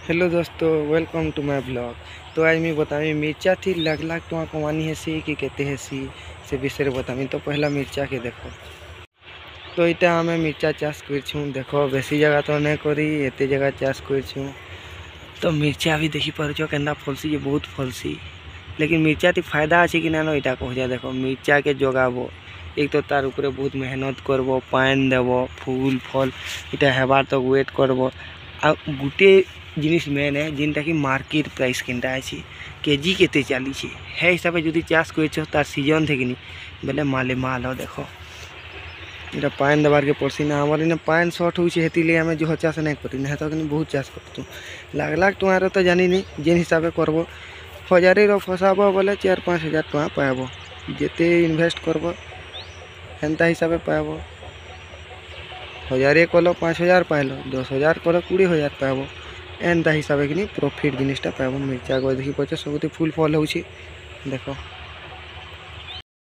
Hello दोस्तों, welcome to my blog. तो आज मैं बतामी मिर्चा थी लाख लाख टका कमानी हेसी कि केते हेसी से विषय बतामी। तो पहला मिर्चा के देखो। तो इटा आम मिर्चा चाष कर देखो बेसी जगह तो नहीं करी एते जगह चाष कर। तो मिर्चा भी देखी पार के फलसी ये बहुत फलसी, लेकिन मिर्चा ती फायदा अच्छे कि ना यहाँ कह जा। देखो मिर्चा के जगाब एक तो तार ऊपर बहुत मेहनत करब, पानी देव, फूल फल इटा हेबार तक वेट करब। आ गोटे जिनिस मेन है जिनटा कि मार्केट प्राइस केनटा अच्छी केजी केते चली है हिसाब से चाष कर तार सीजन थे कि बेले माले माल हो। देखो इटा पानी देवार के पड़सी ना हमारे इन पानी सर्ट होती आम जो चाष नहीं करी ना तो बहुत चाष कर लाख लाख टकर तो जानी नहीं जेन हिसाब से करब हजारे फसाब बोले 4-5 हजार टका पाब जिते इनभेस्ट करब हेन्ता हिसाब से पाब। 1000 कल 5,000 पाइल, 10,000 कल 20,000 पाब एंता हिसाब से प्रॉफिट जिनिसटा पाब। मिर्चा को देखी पाच सब फुल फल हो देखो।